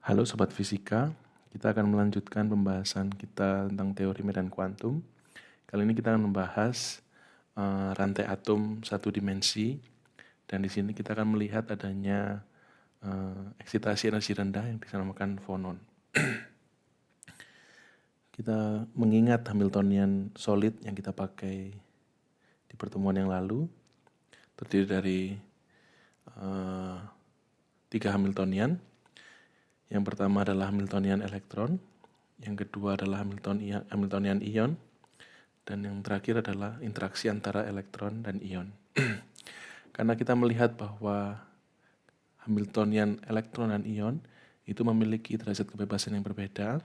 Halo Sobat Fisika, kita akan melanjutkan pembahasan kita tentang teori medan kuantum. Kali ini kita akan membahas rantai atom satu dimensi, dan di sini kita akan melihat adanya eksitasi energi rendah yang dinamakan fonon. Kita mengingat Hamiltonian solid yang kita pakai di pertemuan yang lalu, terdiri dari 3 Hamiltonian. Yang pertama adalah Hamiltonian elektron, yang kedua adalah Hamiltonian ion, dan yang terakhir adalah interaksi antara elektron dan ion. Karena kita melihat bahwa Hamiltonian elektron dan ion itu memiliki derajat kebebasan yang berbeda,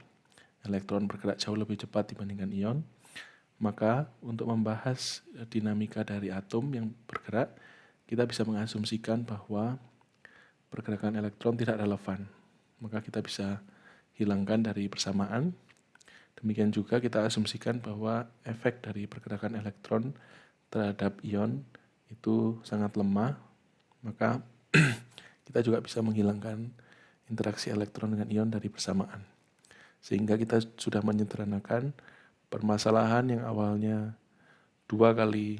elektron bergerak jauh lebih cepat dibandingkan ion, maka untuk membahas dinamika dari atom yang bergerak, kita bisa mengasumsikan bahwa pergerakan elektron tidak relevan. Maka kita bisa hilangkan dari persamaan. Demikian juga kita asumsikan bahwa efek dari pergerakan elektron terhadap ion itu sangat lemah, maka kita juga bisa menghilangkan interaksi elektron dengan ion dari persamaan. Sehingga kita sudah menyederhanakan permasalahan yang awalnya 2 kali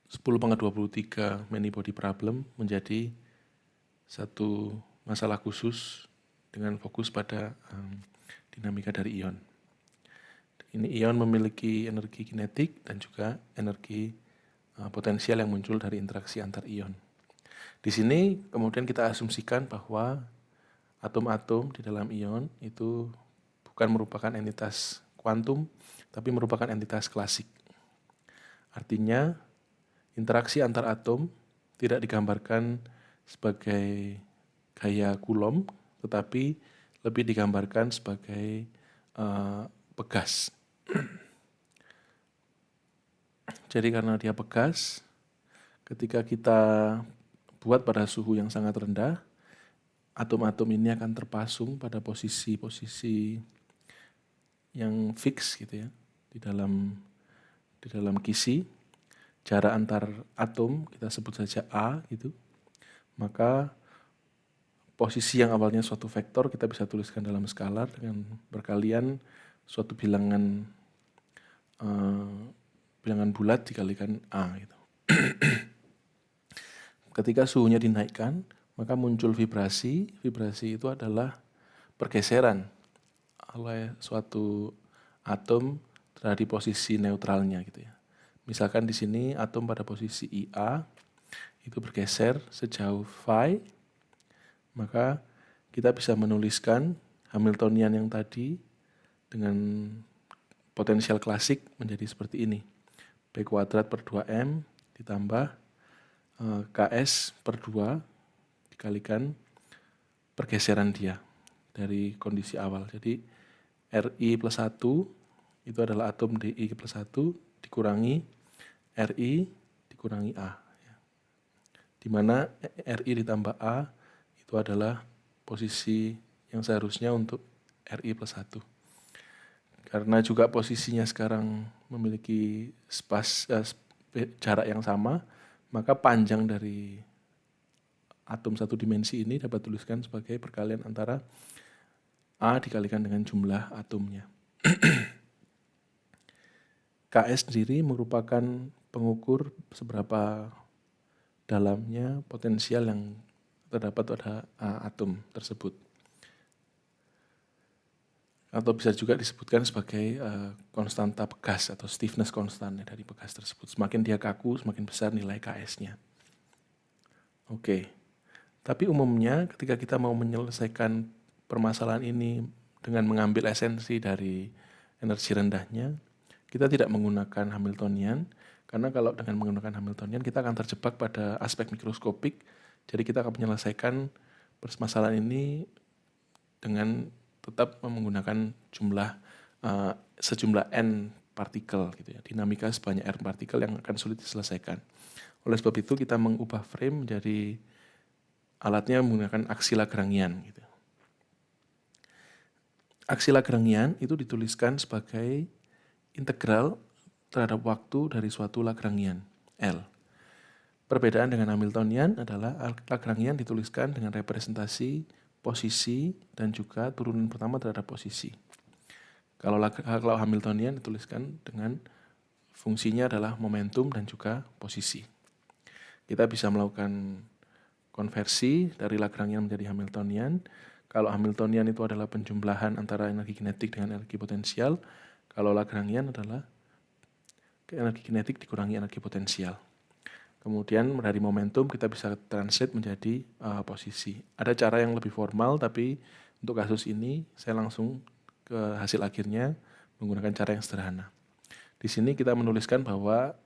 10⁻23 many body problem menjadi satu masalah khusus dengan fokus pada dinamika dari ion. Ini ion memiliki energi kinetik dan juga energi potensial yang muncul dari interaksi antar ion. Di sini kemudian kita asumsikan bahwa atom-atom di dalam ion itu bukan merupakan entitas kuantum, tapi merupakan entitas klasik. Artinya, interaksi antar atom tidak digambarkan sebagai gaya Coulomb, tetapi lebih digambarkan sebagai pegas. Jadi karena dia pegas, ketika kita buat pada suhu yang sangat rendah, atom-atom ini akan terpasung pada posisi-posisi yang fix gitu ya, di dalam kisi. Jarak antar atom kita sebut saja A gitu. Maka posisi yang awalnya suatu vektor kita bisa tuliskan dalam skalar dengan berkalian suatu bilangan bulat dikalikan A gitu. Ketika suhunya dinaikkan, maka muncul vibrasi. Vibrasi itu adalah pergeseran oleh suatu atom dari posisi neutralnya gitu ya. Misalkan di sini atom pada posisi IA itu bergeser sejauh phi, maka kita bisa menuliskan Hamiltonian yang tadi dengan potensial klasik menjadi seperti ini. P kuadrat per 2M ditambah Ks per 2 dikalikan pergeseran dia dari kondisi awal. Jadi Ri plus 1 itu adalah atom Di plus 1 dikurangi Ri dikurangi A. Di mana Ri ditambah A itu adalah posisi yang seharusnya untuk Ri plus 1. Karena juga posisinya sekarang memiliki jarak yang sama, maka panjang dari atom satu dimensi ini dapat tuliskan sebagai perkalian antara A dikalikan dengan jumlah atomnya. Ks sendiri merupakan pengukur seberapa dalamnya potensial yang terdapat pada atom tersebut. Atau bisa juga disebutkan sebagai konstanta pegas atau stiffness constant dari pegas tersebut. Semakin dia kaku, semakin besar nilai Ks-nya. Oke. Tapi umumnya ketika kita mau menyelesaikan permasalahan ini dengan mengambil esensi dari energi rendahnya, kita tidak menggunakan Hamiltonian, karena kalau dengan menggunakan Hamiltonian kita akan terjebak pada aspek mikroskopik, jadi kita akan menyelesaikan permasalahan ini dengan tetap menggunakan sejumlah n partikel gitu ya, dinamika sebanyak r partikel yang akan sulit diselesaikan. Oleh sebab itu kita mengubah frame menjadi alatnya menggunakan aksi Lagrangian gitu. Aksi Lagrangian itu dituliskan sebagai integral terhadap waktu dari suatu Lagrangian L. Perbedaan dengan Hamiltonian adalah Lagrangian dituliskan dengan representasi posisi dan juga turunan pertama terhadap posisi. Kalau Hamiltonian dituliskan dengan fungsinya adalah momentum dan juga posisi. Kita bisa melakukan konversi dari Lagrangian menjadi Hamiltonian. Kalau Hamiltonian itu adalah penjumlahan antara energi kinetik dengan energi potensial, kalau Lagrangian adalah energi kinetik dikurangi energi potensial. Kemudian dari momentum kita bisa translate menjadi posisi. Ada cara yang lebih formal, tapi untuk kasus ini saya langsung ke hasil akhirnya menggunakan cara yang sederhana. Di sini kita menuliskan bahwa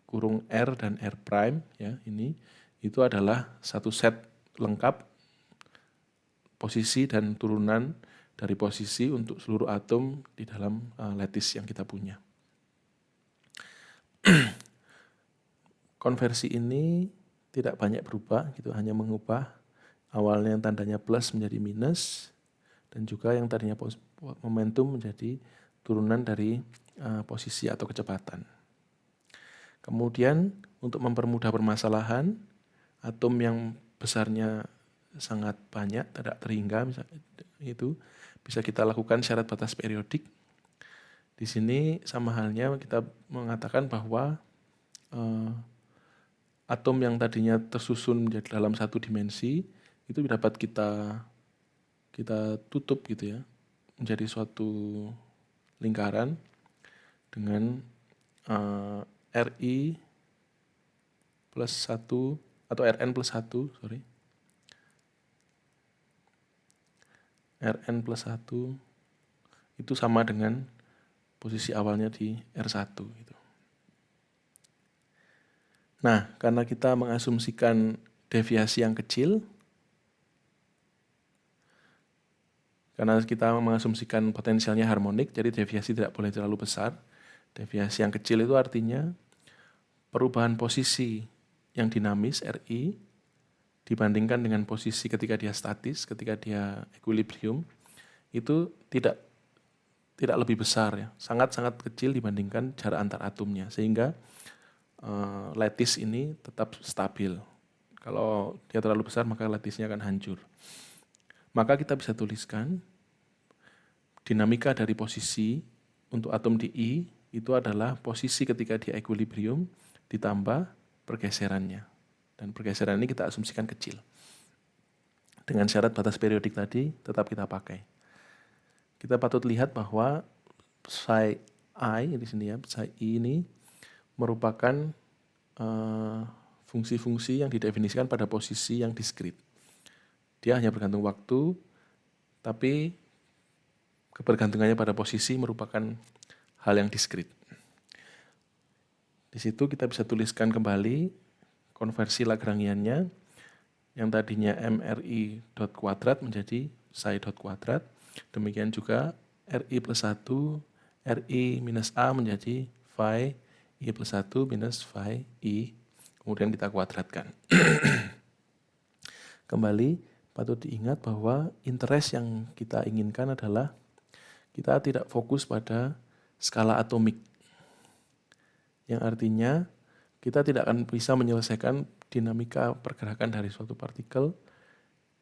kurung R dan R prime ya ini itu adalah satu set lengkap posisi dan turunan dari posisi untuk seluruh atom di dalam lattice yang kita punya. Konversi ini tidak banyak berubah, gitu, hanya mengubah awalnya yang tandanya plus menjadi minus, dan juga yang tadinya momentum menjadi turunan dari posisi atau kecepatan. Kemudian untuk mempermudah permasalahan, atom yang besarnya sangat banyak, tidak terhingga, misalnya itu bisa kita lakukan syarat batas periodik. Di sini sama halnya kita mengatakan bahwa atom yang tadinya tersusun menjadi dalam satu dimensi itu dapat kita tutup gitu ya menjadi suatu lingkaran dengan Ri plus 1 atau Rn plus 1, sorry. Rn plus 1 itu sama dengan posisi awalnya di R1 gitu. Nah, karena kita mengasumsikan deviasi yang kecil, karena kita mengasumsikan potensialnya harmonik, jadi deviasi tidak boleh terlalu besar. Deviasi yang kecil itu artinya perubahan posisi yang dinamis, Ri, dibandingkan dengan posisi ketika dia statis, ketika dia equilibrium, itu tidak lebih besar ya, sangat-sangat kecil dibandingkan jarak antar atomnya, sehingga lattice ini tetap stabil. Kalau dia terlalu besar maka lattice-nya akan hancur. Maka kita bisa tuliskan dinamika dari posisi untuk atom di I itu adalah posisi ketika dia equilibrium ditambah pergeserannya. Dan pergeseran ini kita asumsikan kecil. Dengan syarat batas periodik tadi tetap kita pakai. Kita patut lihat bahwa psi I di sini ya, psi I ini merupakan fungsi-fungsi yang didefinisikan pada posisi yang diskrit. Dia hanya bergantung waktu, tapi kebergantungannya pada posisi merupakan hal yang diskrit. Di situ kita bisa tuliskan kembali konversi Lagrangiannya yang tadinya MRI dot kuadrat menjadi psi dot kuadrat. Demikian juga Ri plus 1, Ri minus A menjadi phi I plus 1 minus phi I, kemudian kita kuadratkan. Kembali, patut diingat bahwa interest yang kita inginkan adalah kita tidak fokus pada skala atomik, yang artinya kita tidak akan bisa menyelesaikan dinamika pergerakan dari suatu partikel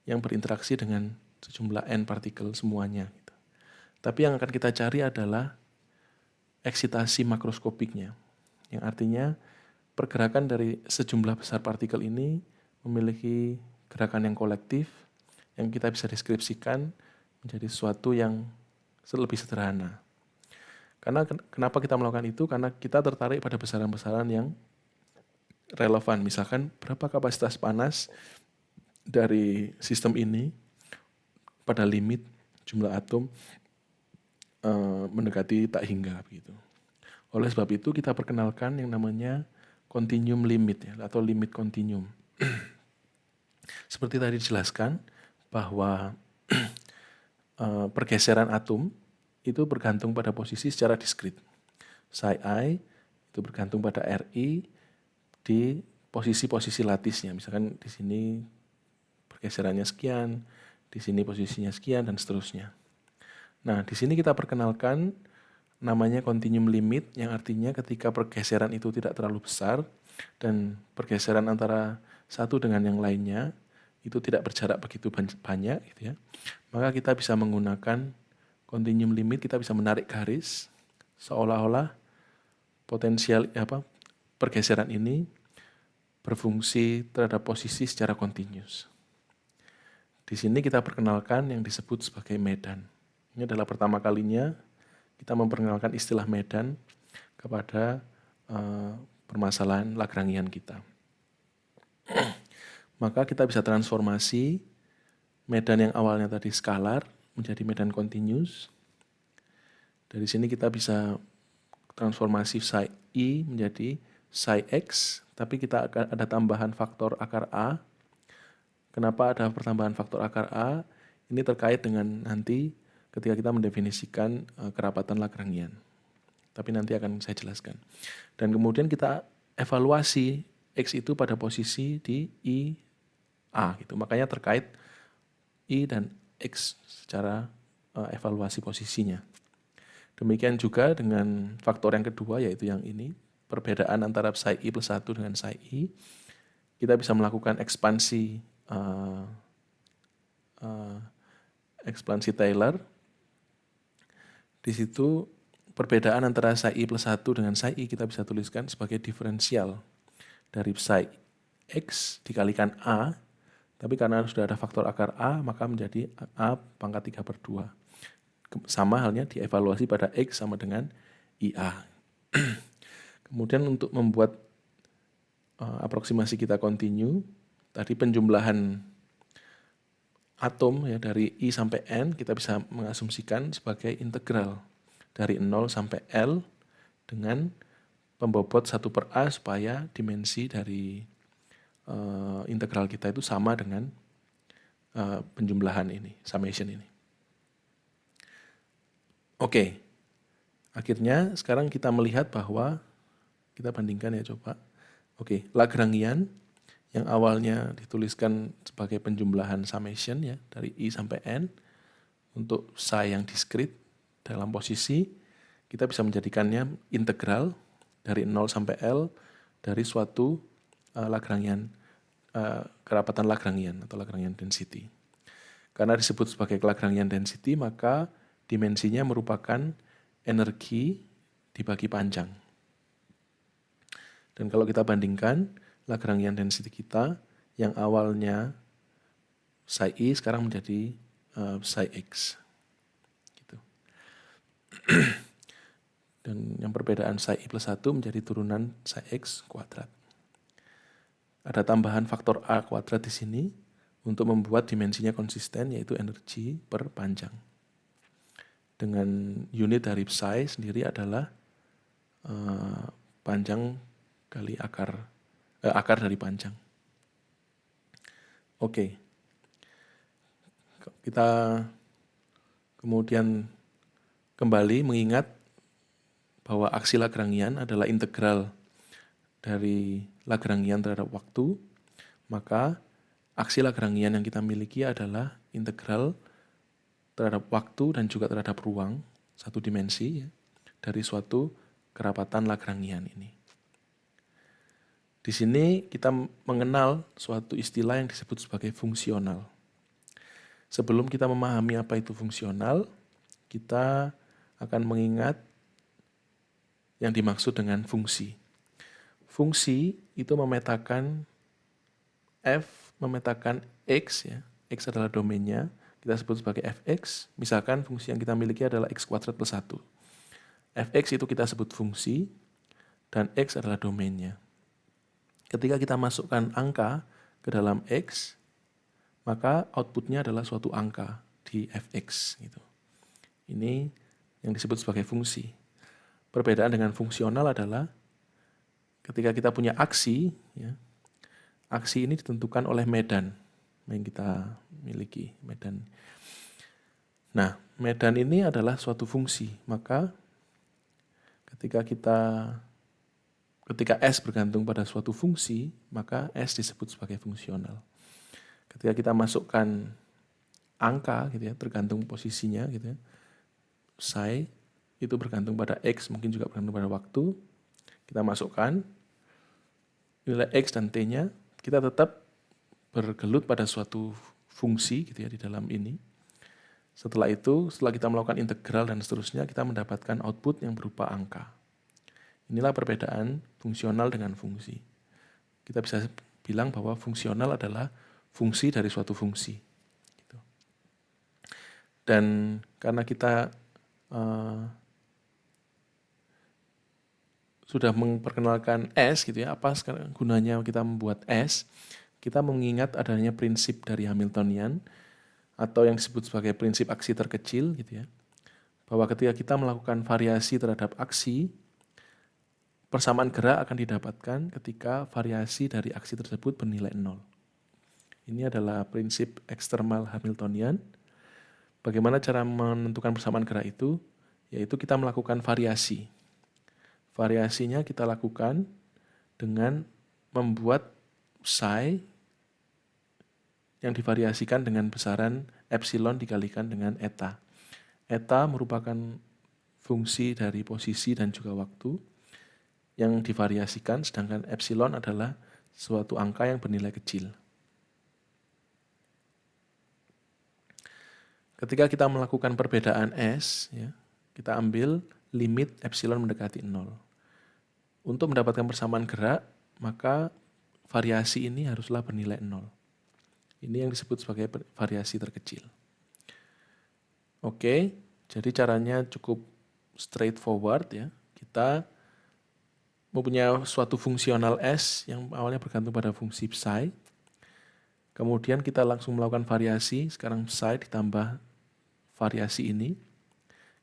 yang berinteraksi dengan sejumlah n partikel semuanya. Tapi yang akan kita cari adalah eksitasi makroskopiknya, yang artinya pergerakan dari sejumlah besar partikel ini memiliki gerakan yang kolektif yang kita bisa deskripsikan menjadi sesuatu yang lebih sederhana. Karena kenapa kita melakukan itu? Karena kita tertarik pada besaran-besaran yang relevan. Misalkan berapa kapasitas panas dari sistem ini pada limit jumlah atom mendekati tak hingga begitu. Oleh sebab itu kita perkenalkan yang namanya continuum limit ya, atau limit continuum. Seperti tadi dijelaskan bahwa pergeseran atom itu bergantung pada posisi secara diskrit. Psi I itu bergantung pada Ri di posisi-posisi lattisnya. Misalkan di sini pergeserannya sekian, di sini posisinya sekian, dan seterusnya. Nah, di sini kita perkenalkan namanya continuum limit, yang artinya ketika pergeseran itu tidak terlalu besar dan pergeseran antara satu dengan yang lainnya itu tidak berjarak begitu banyak gitu ya, maka kita bisa menggunakan continuum limit, kita bisa menarik garis seolah-olah potensial pergeseran ini berfungsi terhadap posisi secara continuous. Di sini kita perkenalkan yang disebut sebagai medan. Ini adalah pertama kalinya kita memperkenalkan istilah medan kepada permasalahan Lagrangian kita. Maka kita bisa transformasi medan yang awalnya tadi skalar menjadi medan continuous. Dari sini kita bisa transformasi psi I menjadi psi X, tapi kita akan ada tambahan faktor akar A. Kenapa ada pertambahan faktor akar A? Ini terkait dengan nanti ketika kita mendefinisikan kerapatan Lagrangian. Tapi nanti akan saya jelaskan. Dan kemudian kita evaluasi X itu pada posisi di I A gitu. Makanya terkait I dan X secara evaluasi posisinya. Demikian juga dengan faktor yang kedua, yaitu yang ini, perbedaan antara psi I plus 1 dengan psi I. Kita bisa melakukan ekspansi Taylor. Di situ perbedaan antara psi I plus 1 dengan psi I kita bisa tuliskan sebagai diferensial dari psi X dikalikan A, tapi karena sudah ada faktor akar A, maka menjadi A pangkat 3/2. Sama halnya dievaluasi pada X sama dengan IA. Kemudian untuk membuat aproksimasi kita continue, tadi penjumlahan atom ya dari I sampai N kita bisa mengasumsikan sebagai integral dari 0 sampai L dengan pembobot 1/A supaya dimensi dari integral kita itu sama dengan penjumlahan ini, summation ini. Oke, akhirnya sekarang kita melihat bahwa, kita bandingkan ya coba. Oke, Lagrangian yang awalnya dituliskan sebagai penjumlahan summation ya dari I sampai N untuk psi yang diskrit dalam posisi, kita bisa menjadikannya integral dari 0 sampai L dari suatu Lagrangian, kerapatan Lagrangian atau Lagrangian density. Karena disebut sebagai Lagrangian density, maka dimensinya merupakan energi dibagi panjang. Dan kalau kita bandingkan Lagrangian density kita yang awalnya psi I sekarang menjadi psi X. Gitu. Dan yang perbedaan psi I plus 1 menjadi turunan psi X kuadrat. Ada tambahan faktor A kuadrat di sini untuk membuat dimensinya konsisten, yaitu energi per panjang. Dengan unit dari psi sendiri adalah panjang kali akar dari panjang. Oke. Kita kemudian kembali mengingat bahwa aksi Lagrangian adalah integral dari Lagrangian terhadap waktu, maka aksi Lagrangian yang kita miliki adalah integral terhadap waktu dan juga terhadap ruang, satu dimensi ya, dari suatu kerapatan Lagrangian ini. Di sini kita mengenal suatu istilah yang disebut sebagai fungsional. Sebelum kita memahami apa itu fungsional, kita akan mengingat yang dimaksud dengan fungsi. Fungsi itu memetakan f, memetakan x ya. X adalah domainnya, kita sebut sebagai fx. Misalkan fungsi yang kita miliki adalah x kuadrat plus 1. Fx itu kita sebut fungsi dan x adalah domainnya. Ketika kita masukkan angka ke dalam x, maka outputnya adalah suatu angka di fx gitu. Ini yang disebut sebagai fungsi. Perbedaan dengan fungsional adalah ketika kita punya aksi, ya, aksi ini ditentukan oleh medan yang kita miliki, medan. Nah, medan ini adalah suatu fungsi, maka ketika S bergantung pada suatu fungsi, maka S disebut sebagai fungsional. Ketika kita masukkan angka, gitu ya, tergantung posisinya, gitu ya, psi itu bergantung pada X, mungkin juga bergantung pada waktu. Kita masukkan nilai X dan T-nya, kita tetap bergelut pada suatu fungsi gitu ya di dalam ini. Setelah itu, setelah kita melakukan integral dan seterusnya, kita mendapatkan output yang berupa angka. Inilah perbedaan fungsional dengan fungsi. Kita bisa bilang bahwa fungsional adalah fungsi dari suatu fungsi. Gitu. Dan karena kita sudah memperkenalkan S gitu ya, apa gunanya kita membuat S? Kita mengingat adanya prinsip dari Hamiltonian atau yang disebut sebagai prinsip aksi terkecil gitu ya. Bahwa ketika kita melakukan variasi terhadap aksi, persamaan gerak akan didapatkan ketika variasi dari aksi tersebut bernilai 0. Ini adalah prinsip eksternal Hamiltonian. Bagaimana cara menentukan persamaan gerak itu? Yaitu kita melakukan variasi. Variasinya kita lakukan dengan membuat psi yang divariasikan dengan besaran epsilon dikalikan dengan eta. Eta merupakan fungsi dari posisi dan juga waktu yang divariasikan, sedangkan epsilon adalah suatu angka yang bernilai kecil. Ketika kita melakukan perbedaan S, ya, kita ambil limit epsilon mendekati 0. Untuk mendapatkan persamaan gerak, maka variasi ini haruslah bernilai 0. Ini yang disebut sebagai variasi terkecil. Oke, jadi caranya cukup straightforward ya. Kita mempunyai suatu fungsional S yang awalnya bergantung pada fungsi psi. Kemudian kita langsung melakukan variasi, sekarang psi ditambah variasi ini.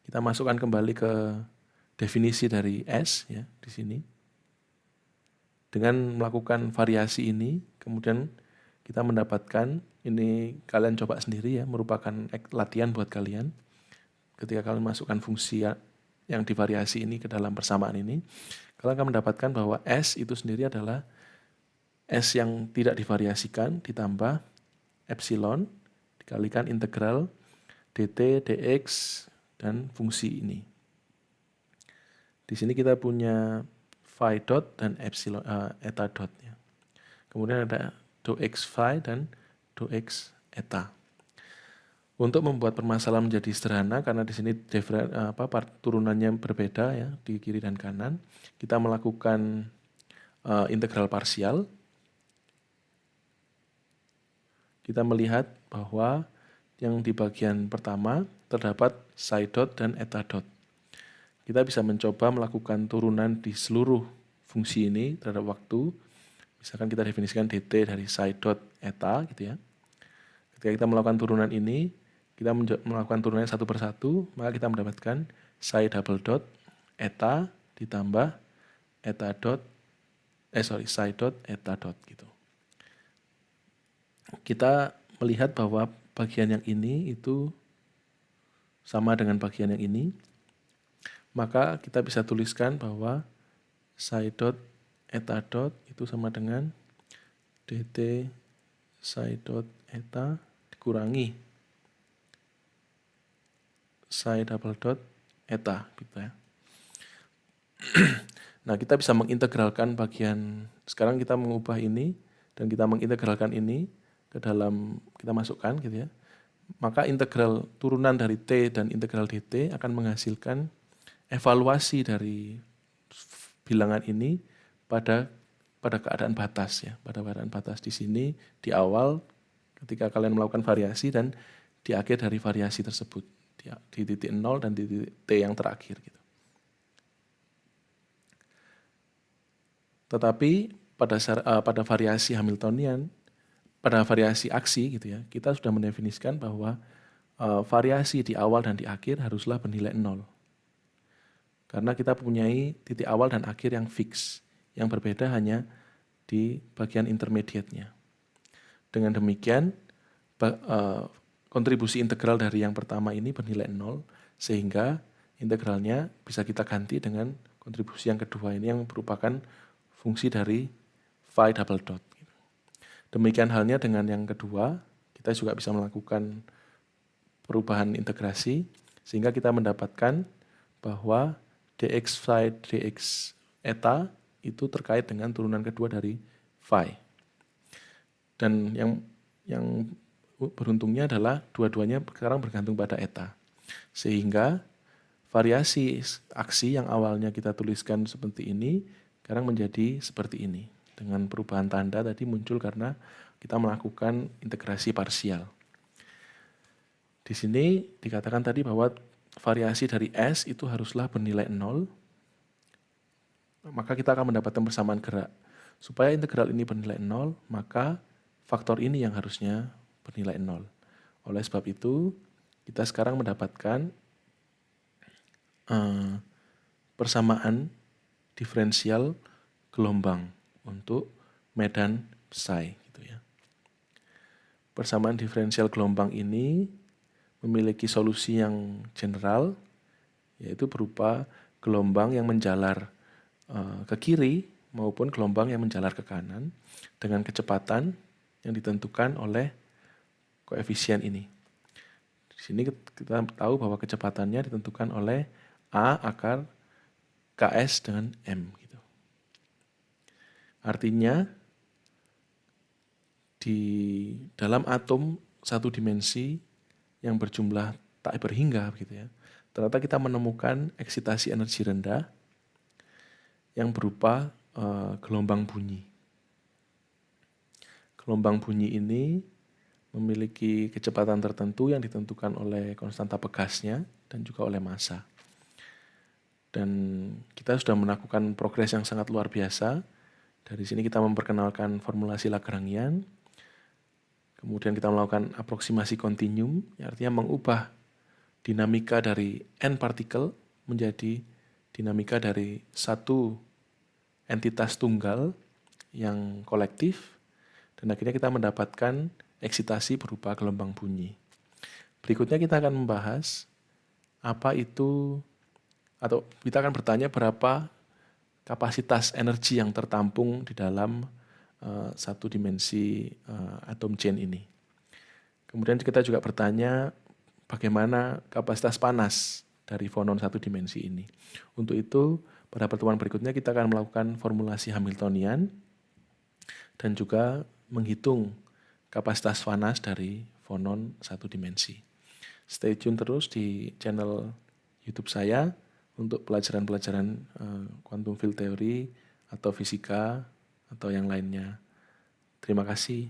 Kita masukkan kembali ke definisi dari S ya di sini. Dengan melakukan variasi ini, kemudian kita mendapatkan, ini kalian coba sendiri ya, merupakan latihan buat kalian. Ketika kalian masukkan fungsi yang divariasi ini ke dalam persamaan ini, kalian akan mendapatkan bahwa S itu sendiri adalah S yang tidak divariasikan ditambah epsilon dikalikan integral dt, dx, dan fungsi ini. Di sini kita punya phi dot dan epsilon eta dot ya. Kemudian ada dou x phi dan dou x eta. Untuk membuat permasalahan menjadi sederhana, karena di sini turunannya berbeda ya di kiri dan kanan, kita melakukan integral parsial. Kita melihat bahwa yang di bagian pertama terdapat psi dot dan eta dot. Kita bisa mencoba melakukan turunan di seluruh fungsi ini terhadap waktu. Misalkan kita definisikan dt dari psi dot eta gitu ya. Ketika kita melakukan turunan ini, kita melakukan turunannya satu persatu, maka kita mendapatkan psi double dot eta ditambah psi dot eta dot gitu. Kita melihat bahwa bagian yang ini itu sama dengan bagian yang ini, maka kita bisa tuliskan bahwa psi dot eta dot itu sama dengan dt psi dot eta dikurangi psi double dot eta gitu ya. Nah, kita bisa mengintegralkan bagian, sekarang kita mengubah ini dan kita mengintegralkan ini ke dalam, kita masukkan gitu ya. Maka integral turunan dari T dan integral dt akan menghasilkan evaluasi dari bilangan ini pada keadaan batas ya, pada keadaan batas di sini di awal ketika kalian melakukan variasi dan di akhir dari variasi tersebut di titik 0 dan di titik T yang terakhir gitu. Tetapi pada variasi Hamiltonian, pada variasi aksi gitu ya, kita sudah mendefinisikan bahwa variasi di awal dan di akhir haruslah bernilai 0. Karena kita mempunyai titik awal dan akhir yang fix, yang berbeda hanya di bagian intermediate-nya. Dengan demikian, kontribusi integral dari yang pertama ini bernilai 0, sehingga integralnya bisa kita ganti dengan kontribusi yang kedua ini yang merupakan fungsi dari phi double dot. Demikian halnya dengan yang kedua, kita juga bisa melakukan perubahan integrasi, sehingga kita mendapatkan bahwa dx psi dx eta itu terkait dengan turunan kedua dari phi. Dan yang beruntungnya adalah dua-duanya sekarang bergantung pada eta. Sehingga variasi aksi yang awalnya kita tuliskan seperti ini, sekarang menjadi seperti ini. Dengan perubahan tanda tadi muncul karena kita melakukan integrasi parsial. Di sini dikatakan tadi bahwa variasi dari S itu haruslah bernilai 0, maka kita akan mendapatkan persamaan gerak. Supaya integral ini bernilai 0, maka faktor ini yang harusnya bernilai 0. Oleh sebab itu, kita sekarang mendapatkan persamaan diferensial gelombang untuk medan psi. Gitu ya. Persamaan diferensial gelombang ini memiliki solusi yang general, yaitu berupa gelombang yang menjalar ke kiri maupun gelombang yang menjalar ke kanan dengan kecepatan yang ditentukan oleh koefisien ini. Di sini kita tahu bahwa kecepatannya ditentukan oleh A akar Ks dengan M. Gitu. Artinya di dalam atom satu dimensi yang berjumlah tak berhingga, gitu ya, ternyata kita menemukan eksitasi energi rendah yang berupa gelombang bunyi. Gelombang bunyi ini memiliki kecepatan tertentu yang ditentukan oleh konstanta Pegasnya dan juga oleh massa. Dan kita sudah melakukan progres yang sangat luar biasa. Dari sini kita memperkenalkan formulasi Lagrangian, kemudian kita melakukan aproksimasi kontinum, yang artinya mengubah dinamika dari n partikel menjadi dinamika dari satu entitas tunggal yang kolektif, dan akhirnya kita mendapatkan eksitasi berupa gelombang bunyi. Berikutnya kita akan membahas apa itu, atau kita akan bertanya berapa kapasitas energi yang tertampung di dalam satu dimensi atom chain ini. Kemudian kita juga bertanya bagaimana kapasitas panas dari fonon satu dimensi ini. Untuk itu, pada pertemuan berikutnya kita akan melakukan formulasi Hamiltonian dan juga menghitung kapasitas panas dari fonon satu dimensi. Stay tune terus di channel YouTube saya untuk pelajaran-pelajaran quantum field theory atau fisika atau yang lainnya. Terima kasih.